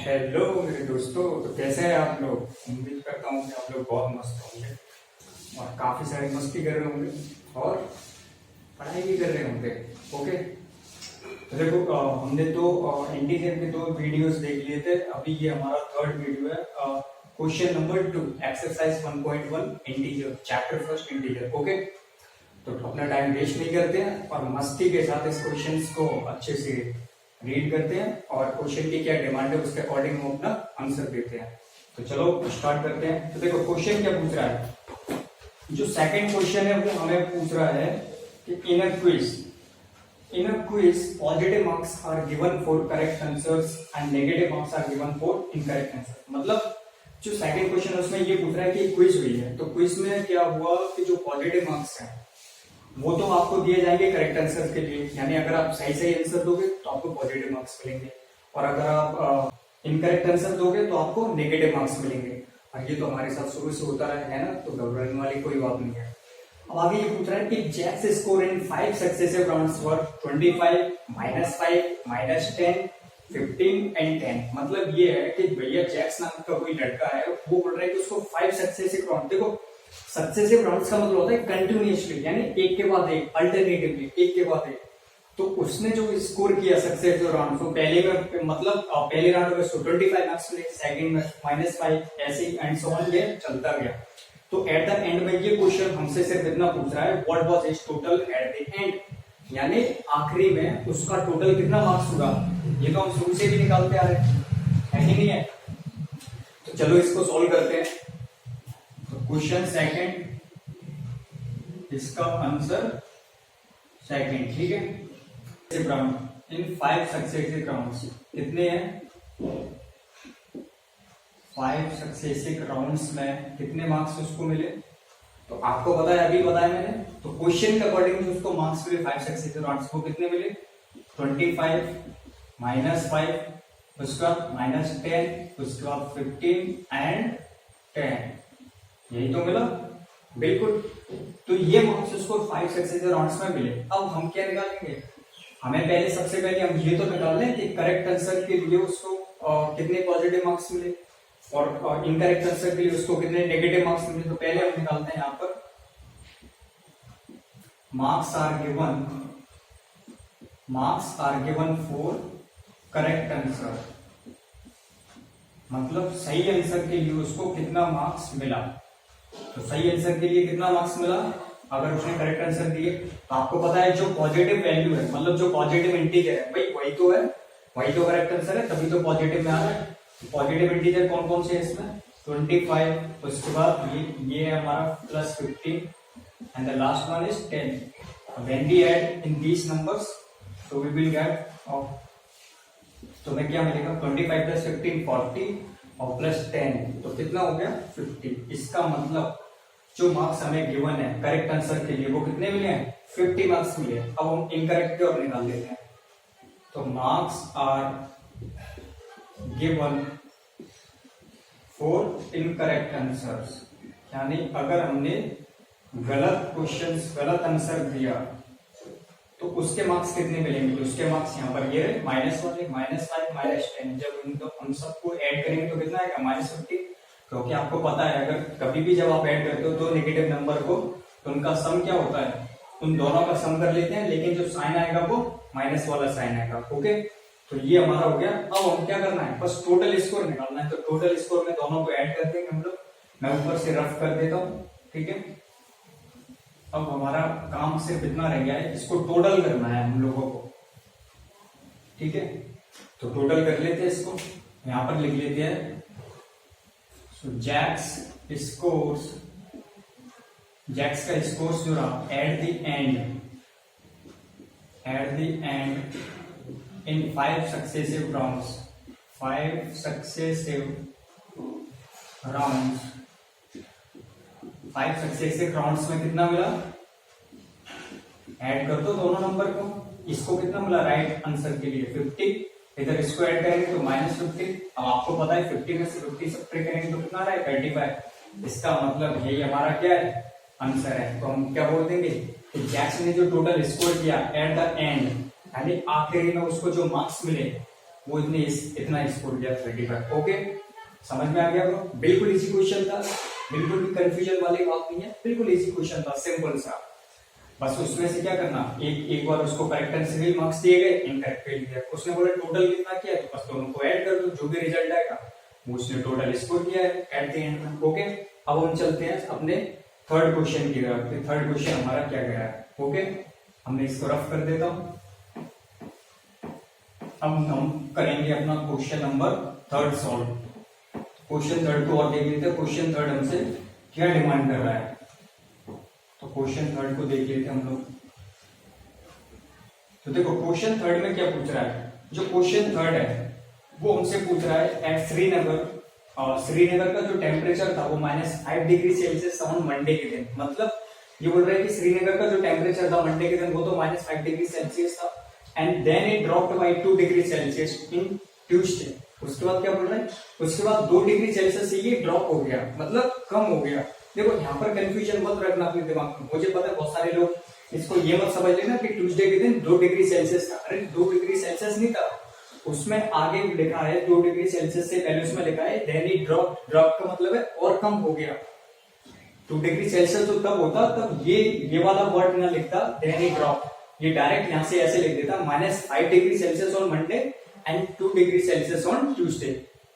Hello मेरे दोस्तों। तो कैसे हैं आप लोग? उम्मीद करता हूँ कि आप लोग बहुत मस्त होंगे और काफी सारी मस्ती कर रहे होंगे और पढ़ाई भी कर रहे होंगे। ओके, तो देखो हमने तो इंटीजर के दो वीडियोस देख लिए थे। अभी ये हमारा थर्ड वीडियो है, question number 2 exercise 1.1 integer, chapter first integer. Okay, तो अपना टाइम वेस्ट नहीं करते हैं और मस्ती के साथ इस क्वेश्चन को अच्छे से रीड करते हैं और क्वेश्चन की क्या डिमांड है उसके अकॉर्डिंग हम अपना आंसर देते हैं। तो चलो स्टार्ट करते हैं। तो देखो क्वेश्चन क्या पूछ रहा है। जो सेकंड क्वेश्चन है वो हमें पूछ रहा है कि in a quiz positive marks are given for correct answers and negative marks are given for incorrect answer. मतलब जो सेकंड क्वेश्चन है उसमें ये पूछ रहा है कि क्विज हुई है, तो क्विज में क्या हुआ कि जो पॉजिटिव मार्क्स है वो तो आपको दिए जाएंगे करेक्ट आंसर के लिए, यानी अगर आप सही आंसर दोगे तो आपको पॉजिटिव मार्क्स मिलेंगे और अगर आप इनकरेक्ट आंसर दोगे तो आपको नेगेटिव मार्क्स मिलेंगे। और ये तो हमारे साथ शुरू से होता रहा है ना, तो घबराने वाली कोई बात नहीं है। अब आगे ये पूछ रहा है कि Jack's score in 5 successive rounds were 25, -5, -10, 15 and 10। मतलब ये है कि भैया जैक्स नाम का कोई लड़का है, वो बोल रहा है कि उसको 5 सक्सेसिव राउंड, देखो सक्सेसिव राउंड्स का मतलब होता है कंटिन्यूअसली, यानी एक के बाद एक, अल्टरनेटिवली एक के बाद एक। तो उसने जो स्कोर किया सक्सेसिव राउंड, तो पहले में मतलब पहले राउंड में 25 मार्क्स मिले, सेकंड में -5, ऐसे एंड सो ऑन ये चलता गया। तो एट द एंड में ये क्वेश्चन हमसे सिर्फ इतना पूछ रहा है what was his total at the end, यानी आखिरी में उसका टोटल कितना मार्क्स हुआ। ये तो हम शुरू से भी निकालते आ रहे हैं, है ही नहीं है। तो चलो इसको सॉल्व करते हैं। क्वेश्चन सेकंड, इसका आंसर सेकंड, ठीक है। राउंड इन 5 सक्सेसिव राउंड्स कितने हैं? 5 सक्सेसिव राउंड्स में कितने मार्क्स उसको मिले? तो आपको पता है, अभी बताया मैंने। तो क्वेश्चन के अकॉर्डिंग जो उसको मार्क्स मिले 5 सक्सेसिव राउंड्स को कितने मिले? 25, -5, उसका -10, उसका 15 एंड 10, यही तो मिला। बिल्कुल, तो ये मार्क्स उसको 5 सक्सेसिव राउंड्स में मिले। अब हम क्या निकालेंगे? हमें पहले सबसे पहले हम ये तो निकाल लें कि करेक्ट आंसर के लिए उसको कितने पॉजिटिव मार्क्स मिले और इनकरेक्ट आंसर के लिए उसको कितने नेगेटिव मार्क्स मिले। तो पहले हम निकालते हैं, यहां पर marks are given for correct answer, मतलब सही आंसर के लिए उसको कितना मार्क्स मिला। तो सही आंसर के लिए कितना मार्क्स मिला अगर उसने करेक्ट आंसर दिए, तो आपको पता है जो पॉजिटिव वैल्यू है, मतलब जो पॉजिटिव इंटीजर है भाई वही तो है, वही तो करेक्ट आंसर है, तभी तो पॉजिटिव में आ रहा है। पॉजिटिव इंटीजर कौन कौन से है इसमें? 25, उसके बाद ये है हमारा +15 and the last one is 10। When we add in these numbers तो वी विल गेट, तो मैं क्या मिलेगा? 25 + 15 40 और +10, तो कितना हो गया? 50। इसका मतलब जो मार्क्स हमें गिवन है करेक्ट आंसर के लिए वो कितने मिले हैं? 50 मार्क्स मिले। अब हम इनकरेक्ट के और निकाल लेते हैं। तो marks are given for incorrect answers, यानी अगर हमने गलत आंसर दिया तो उसके मार्क्स कितने मिलेंगे? तो उसके मार्क्स यहाँ पर ये -1, -5, -10। जब उन सबको ऐड करेंगे तो कितना आएगा? -50। क्योंकि आपको पता है अगर कभी भी जब आप ऐड करते हो दो नेगेटिव नंबर को तो उनका सम क्या होता है? उन दोनों का सम कर लेते हैं, लेकिन जो साइन आएगा वो माइनस वाला साइन आएगा। ओके, तो ये हमारा हो गया। अब हम क्या करना है? बस टोटल स्कोर निकालना है। तो टोटल स्कोर में दोनों को ऐड कर देंगे हम लोग। मैं ऊपर से रफ कर देता हूँ, ठीक है। अब हमारा काम सिर्फ इतना रह गया है, इसको टोटल करना है हम लोगों को, ठीक है। तो टोटल कर लेते हैं इसको, यहां पर लिख लेते हैं। सो जैक्स का स्कोर्स जो रहा at the and in 5 successive rounds, 5 successive rounds में कितना मिला? ऐड कर दो दोनों नंबर को। इसको कितना मिला राइट आंसर के लिए? 50। इधर इसको ऐड करेंगे तो -50। अब आपको पता है 50 में से 50 सब्ट्रैक्ट करेंगे तो कितना आ रहा है? 35। इसका मतलब यही हमारा क्या है? आंसर है। तो हम क्या बोल देंगे कि जैक्स ने जो टोटल स्कोर किया एट द एंड, यानी आखिरी में उसको जो मार्क्स मिले वो इतना स्कोर किया 35। ओके, समझ में आ गया ब्रो? बिल्कुल इजी क्वेश्चन था, बिल्कुल भी कंफ्यूजन वाली बात नहीं है, बिल्कुल इजी क्वेश्चन था, सिंपल सा। बस उसमें से क्या करना, एक बार उसको करेक्ट एंड सिविल मार्क्स दिए गए, इनकरेक्ट फेल दिया, उसने बोला टोटल कितना किया, तो बस दोनों को ऐड कर दो, जो भी रिजल्ट आएगा वो उसने टोटल स्कोर किया है एट द एंड में। ओके, अब हम चलते हैं अपने थर्ड क्वेश्चन की तरफ। थर्ड क्वेश्चन हमारा क्या गया है? ओके, हमने इसको रफ कर देता हूं। अब हम करेंगे अपना question number third solve. Question third को और देख लेते हैं, क्वेश्चन थर्ड हमसे क्या डिमांड कर रहा है। तो क्वेश्चन थर्ड को देख लेते हैं हम लोग। तो देखो क्वेश्चन थर्ड में क्या पूछ रहा है, जो क्वेश्चन थर्ड है वो हमसे पूछ रहा है एट श्रीनगर, और श्रीनगर का जो टेम्परेचर था वो -5 डिग्री सेल्सियस था मंडे के दिन। मतलब ये बोल रहा है कि श्रीनगर का जो टेम्परेचर था मंडे के दिन वो तो -5 डिग्री सेल्सियस था, and then it dropped by 2 degree Celsius in Tuesday. उसके बाद क्या बोल रहा है, उसके बाद 2 डिग्री सेल्सियस से ये ड्रॉप हो गया, मतलब कम हो गया। देखो यहाँ पर कंफ्यूजन मत रखना अपने दिमाग में, मुझे पता है बहुत सारे लोग इसको ये मत समझ लेना कि ट्यूसडे के दिन 2 डिग्री सेल्सियस था। अरे 2 डिग्री सेल्सियस नहीं था, उसमें आगे लिखा है 2 डिग्री सेल्सियस से पहले उसमें लिखा है देन इट ड्रॉप, ड्रॉप का मतलब है और कम हो गया। 2 डिग्री सेल्सियस तो तब होता तब ये वाला वर्ड ना लिखता देन इट ड्रॉप, ये डायरेक्ट यहाँ से ऐसे लिख देता -5 degree Celsius on Monday and 2 degree Celsius on Tuesday,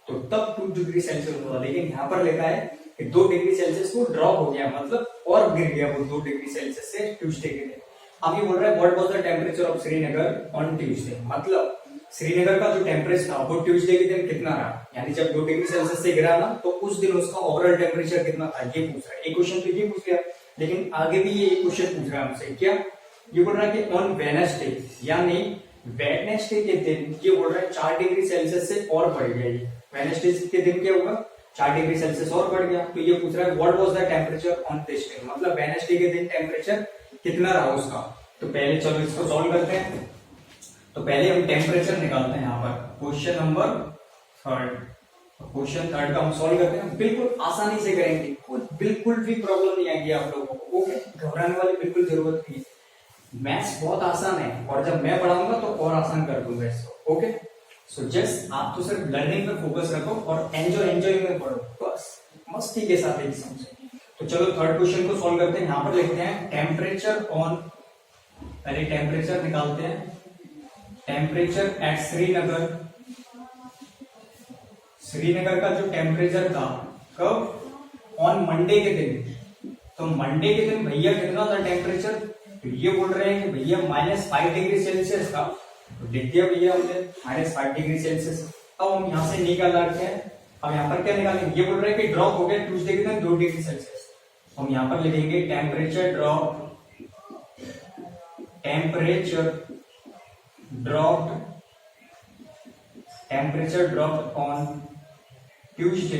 तो तब 2 डिग्री सेल्सियस होता। लेकिन यहाँ पर लिखा है कि 2 डिग्री सेल्सियस को ड्रॉप हो गया, मतलब और गिर गया वो 2 डिग्री सेल्सियस से ट्यूसडे के दिन। अब ये बोल रहा है what was the temperature of Srinagar on Tuesday, मतलब श्रीनगर का जो टेम्परेचर था वो ट्यूसडे के दिन कितना रहा, यानी जब 2 डिग्री सेल्सियस से गिरा ना तो उस दिन उसका ओवरऑल टेम्परेचर कितना था, ये पूछ रहा है। एक क्वेश्चन तो ये पूछ लिया, लेकिन आगे भी ये क्वेश्चन पूछ रहा है हमसे, क्या ये बोल रहा है कि ऑन वेडनेसडे, यानी वेडनेसडे के दिन ये बोल रहा है 4 डिग्री सेल्सियस से और बढ़ गया। ये वेडनेसडे के दिन क्या होगा, 4 डिग्री सेल्सियस और बढ़ गया। तो ये पूछ रहा है what was the temperature on this day, मतलब वेडनेसडे के दिन टेम्परेचर कितना रहा उसका। तो पहले चलो इसको सॉल्व करते हैं। तो पहले हम टेम्परेचर निकालते हैं यहाँ पर, question number third. Question third का हम सॉल्व करते हैं, बिल्कुल आसानी से करेंगे, बिल्कुल भी प्रॉब्लम नहीं आएगी आप लोगों को। ओके, घबराने वाली बिल्कुल जरूरत नहीं है, मैथ्स बहुत आसान है, और जब मैं पढ़ाऊंगा तो और आसान कर दूंगा इसको। ओके, सो जस्ट आप तो सिर्फ लर्निंग पे फोकस रखो और एंजॉय में पढ़ो, बस मस्ती के साथ एग्जाम से। तो चलो थर्ड क्वेश्चन को सॉल्व करते हैं। यहाँ पर लिखते हैं टेम्परेचर ऑन, पहले टेम्परेचर निकालते हैं, टेम्परेचर एट श्रीनगर, श्रीनगर का जो टेम्परेचर था कब, ऑन मंडे के दिन। तो मंडे के दिन भैया कितना था टेम्परेचर, तो ये बोल रहे हैं कि भैया -5 डिग्री सेल्सियस था, तो लिख दिया भैया हमने -5 डिग्री सेल्सियस। अब हम यहाँ से निकाल रखे हैं, अब यहाँ पर क्या निकालेंगे, ये बोल रहे हैं कि ड्रॉप हो गया ट्यूसडे के दिन 2 डिग्री सेल्सियस। हम यहाँ पर लिखेंगे temperature drop, temperature drop on Tuesday,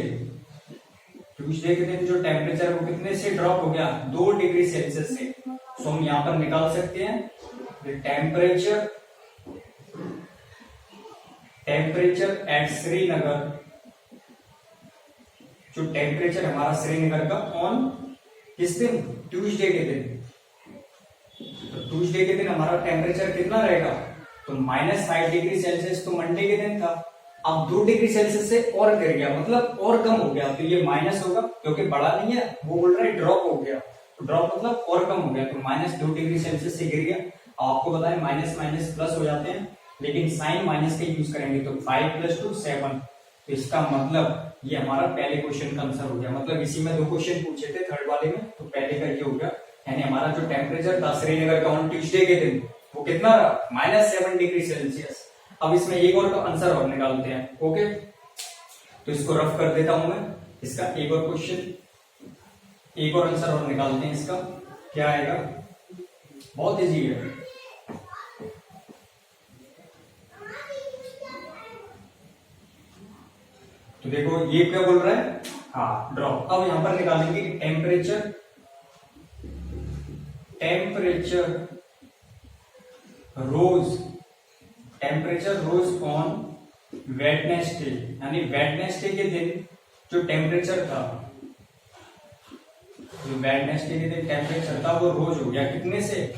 Tuesday के दिन जो टेम्परेचर वो कितने से ड्रॉप हो गया, 2 डिग्री सेल्सियस से। तो हम यहां पर निकाल सकते हैं टेम्परेचर एट श्रीनगर, जो टेम्परेचर हमारा श्रीनगर का ऑन किस दिन, ट्यूसडे के दिन। तो ट्यूसडे के दिन हमारा टेम्परेचर कितना रहेगा, तो -5 डिग्री सेल्सियस तो मंडे के दिन था, अब 2 डिग्री सेल्सियस से और गिर गया, मतलब और कम हो गया। तो ये माइनस होगा क्योंकि बड़ा नहीं है, वो बोल रहा है ड्रॉप हो गया, तो ड्रॉप मतलब और कम हो गया, तो -2 डिग्री सेल्सियस से गिर गया। आपको पता है माइनस माइनस प्लस हो जाते हैं, लेकिन साइन माइनस का यूज करेंगे, तो 5 + 2 7। तो इसका मतलब ये हमारा पहले क्वेश्चन का आंसर हो गया। मतलब इसी में 2 क्वेश्चन पूछे थे थर्ड वाले में, तो पहले का ये हो गया, यानी हमारा जो टेम्परेचर था श्रीनगर का ऑन ट्यूसडे के दिन वो कितना रहा, -7 डिग्री सेल्सियस। अब इसमें एक और का आंसर और निकालते हैं। ओके, तो इसको रफ कर देता हूं मैं, इसका एक और क्वेश्चन, एक और आंसर और निकालते हैं। इसका क्या आएगा, बहुत इजी है। तो देखो ये क्या बोल रहा है, हाँ ड्रॉप। अब यहां पर निकालेंगे टेम्परेचर रोज ऑन वेडनेसडे, यानी वेडनेसडे के दिन जो टेम्परेचर था, जो वेडनेसडे के दिन टेम्परेचर था वो रोज हो गया कितने से,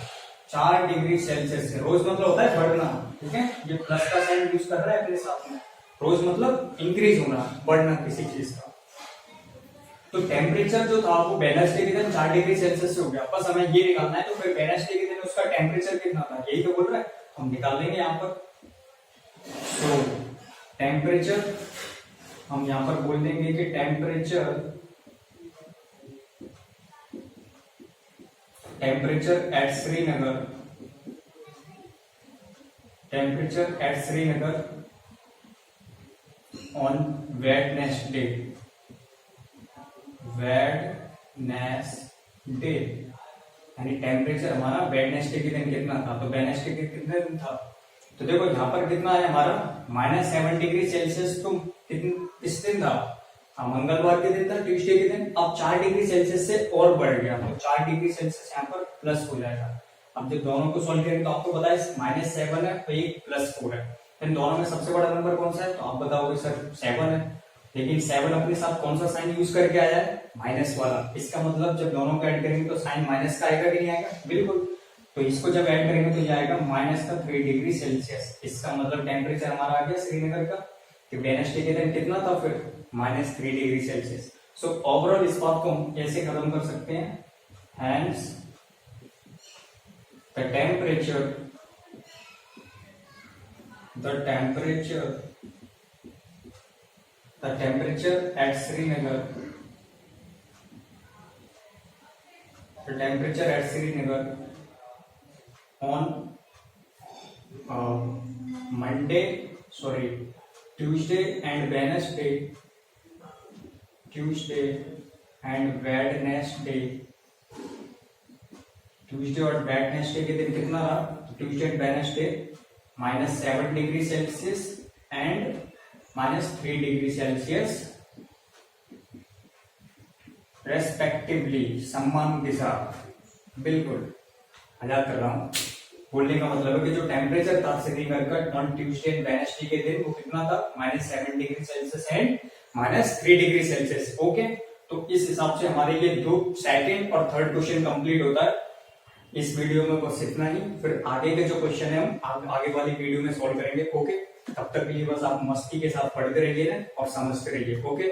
4 डिग्री सेल्सियस से। रोज मतलब होता है बढ़ना, ठीक है, ये प्लस का साइन यूज कर रहा है अपने साथ में। रोज मतलब इंक्रीज होना, बढ़ना किसी चीज का। तो टेम्परेचर जो था वो वेडनेसडे के दिन 4 डिग्री सेल्सियस से हो गया, बस हमें ये निकालना है। तो फिर वेडनेसडे के दिन उसका टेम्परेचर कितना था, यही तो बोल रहा है, हम निकाल लेंगे यहाँ पर। तो टेम्परेचर हम यहाँ पर बोल देंगे कि temperature at Srinagar on Wednesday यानी टेम्परेचर हमारा वेडनेसडे के दिन कितना था, तो वेडनेसडे के कितने दिन था, तो देखो यहाँ पर कितना है हमारा -7 डिग्री सेल्सियस। तो किस दिन था, मंगलवार के दिन था, ट्यूसडे के दिन। अब 4 डिग्री सेल्सियस से और बढ़ गया, तो 4 डिग्री सेल्सियस यहाँ पर प्लस हो जाएगा। अब जब दोनों को सॉल्व करेंगे तो आपको पता है -7 है, तो एक +4 है। इन दोनों में सबसे बड़ा नंबर कौन सा है, तो आप बताओगे सर 7 है। लेकिन 7 अपने साथ कौन सा साइन यूज करके आया है, माइनस वाला। इसका मतलब जब दोनों को ऐड करेंगे तो साइन माइनस का आएगा कि नहीं आएगा, बिल्कुल। तो इसको जब ऐड करेंगे तो ये आएगा -3 डिग्री सेल्सियस। इसका मतलब टेम्परेचर हमारा आ गया श्रीनगर का कि वेडनेसडे के दिन कितना था, फिर -3 डिग्री सेल्सियस। सो ओवरऑल इस बात को हम ऐसे खत्म कर सकते हैं, hence the temperature at Srinagar on Tuesday and Wednesday Tuesday और वेडनेसडे के दिन कितना रहा, Tuesday and Wednesday -7 degree Celsius and -3 degree Celsius respectively, सम्मान के साथ। बिल्कुल मजाक कर रहा हूं, बोलने का मतलब है कि जो टेम्परेचर था श्रीनगर का ऑन ट्यूसडे एंड वेडनेसडे के दिन वो कितना था, -7 degree Celsius and -3 degree Celsius. Okay, तो इस हिसाब से हमारे ये 2 सेकंड और थर्ड क्वेश्चन कंप्लीट होता है। इस वीडियो में बस इतना ही, फिर आगे के जो क्वेश्चन है हम आगे वाली वीडियो में सॉल्व करेंगे। ओके, तब तक के लिए बस आप मस्ती के साथ पढ़ते रहिए और समझते रहिए। ओके।